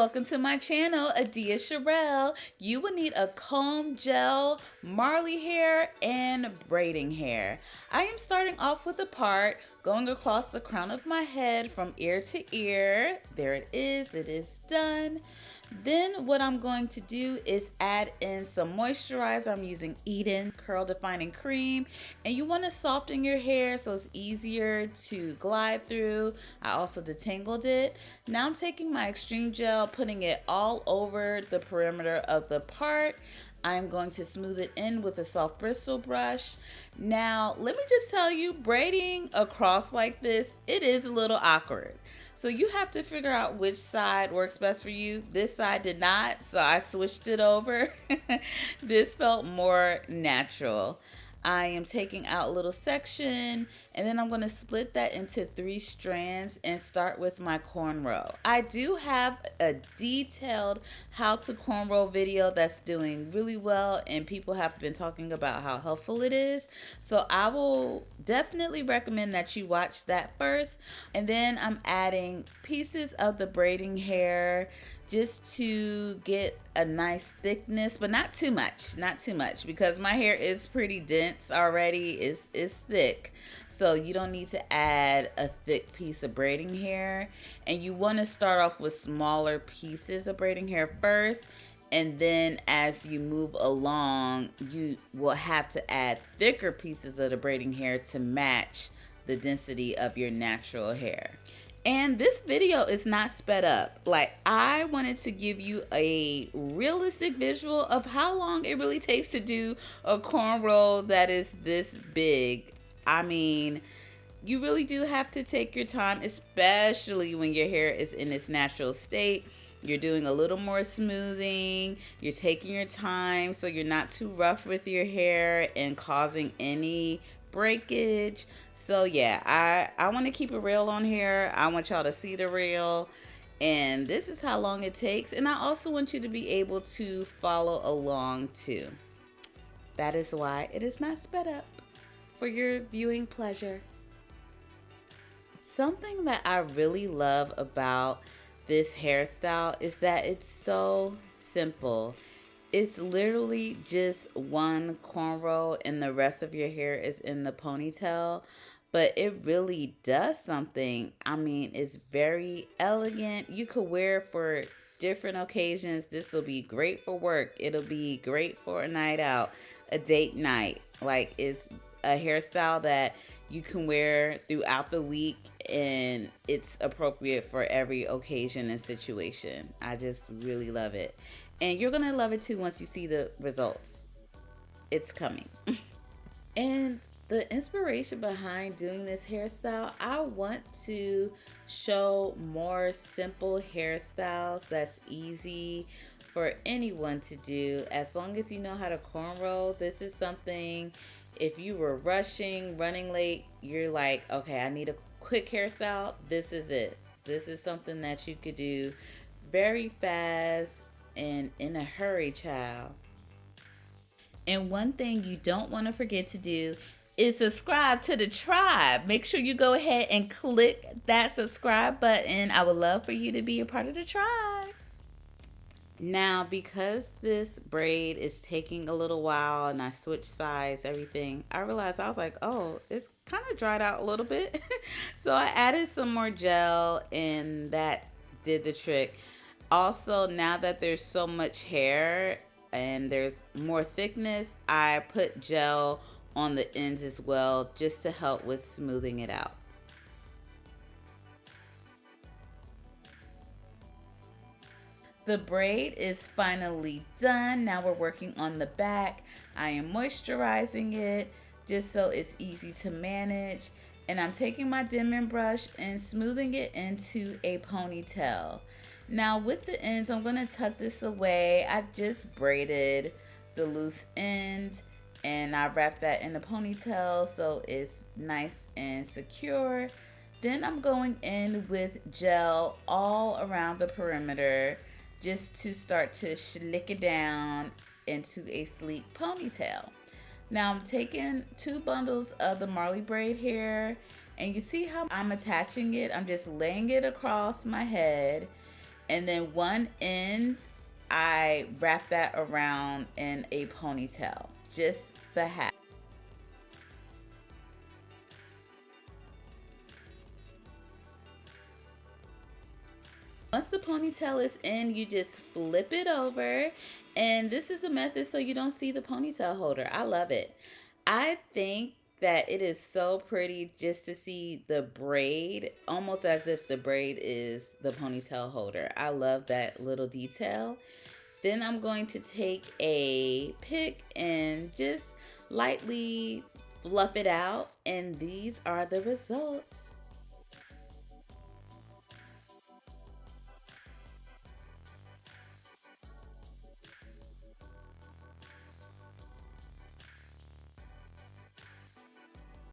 welcome to my channel, Adia Sharel. You will need a comb, gel, marley hair, and braiding hair. I am starting off with a part going across the crown of my head from ear to ear. There it is done. Then what I'm going to do is add in some moisturizer. I'm using Eden Curl Defining Cream, and you want to soften your hair so it's easier to glide through. I also detangled it. Now I'm taking my extreme gel, putting it all over the perimeter of the part. I'm going to smooth it in with a soft bristle brush. Now, let me just tell you, braiding across like this, it is a little awkward. So you have to figure out which side works best for you. This side did not, so I switched it over. This felt more natural. I am taking out a little section, and then I'm going to split that into 3 strands and start with my cornrow. I do have a detailed how to cornrow video that's doing really well, and people have been talking about how helpful it is. So I will definitely recommend that you watch that first. And then I'm adding pieces of the braiding hair just to get a nice thickness, but not too much, because my hair is pretty dense already. It's thick, so you don't need to add a thick piece of braiding hair. And you want to start off with smaller pieces of braiding hair first, and then as you move along, you will have to add thicker pieces of the braiding hair to match the density of your natural hair. And this video is not sped up. Like, I wanted to give you a realistic visual of how long it really takes to do a cornrow that is this big. I mean, you really do have to take your time, especially when your hair is in its natural state. You're doing a little more smoothing. You're taking your time so you're not too rough with your hair and causing any breakage. So yeah, I want to keep it real on here. I want y'all to see the real, and this is how long it takes. And I also want you to be able to follow along too. That is why it is not sped up, for your viewing pleasure. Something that I really love about this hairstyle is that it's so simple. It's literally just one cornrow and the rest of your hair is in the ponytail, but it really does something. I mean, it's very elegant. You could wear it for different occasions. This will be great for work. It'll be great for a night out, a date night. Like, it's a hairstyle that you can wear throughout the week, and it's appropriate for every occasion and situation. I just really love it. And you're gonna love it too once you see the results. It's coming. And the inspiration behind doing this hairstyle, I want to show more simple hairstyles that's easy for anyone to do. As long as you know how to cornrow, this is something, if you were rushing, running late, you're like, okay, I need a quick hairstyle. This is it. This is something that you could do very fast and in a hurry, child. And one thing you don't want to forget to do is subscribe to the tribe. Make sure you go ahead and click that subscribe button. I would love for you to be a part of the tribe. Now, because this braid is taking a little while and I switched sides, everything, I realized, I was like, oh, it's kind of dried out a little bit. So I added some more gel, and that did the trick. Also, now that there's so much hair and there's more thickness, I put gel on the ends as well, just to help with smoothing it out. The braid is finally done. Now we're working on the back. I am moisturizing it just so it's easy to manage. And I'm taking my dimming brush and smoothing it into a ponytail. Now with the ends, I'm gonna tuck this away. I just braided the loose end and I wrapped that in the ponytail so it's nice and secure. Then I'm going in with gel all around the perimeter just to start to slick it down into a sleek ponytail. Now I'm taking 2 bundles of the marley braid hair, and you see how I'm attaching it? I'm just laying it across my head, And then one end, I wrap that around in a ponytail, just the hat. Once the ponytail is in, you just flip it over. And this is a method so you don't see the ponytail holder. I love it. I think that it is so pretty just to see the braid, almost as if the braid is the ponytail holder. I love that little detail. Then I'm going to take a pick and just lightly fluff it out. And these are the results.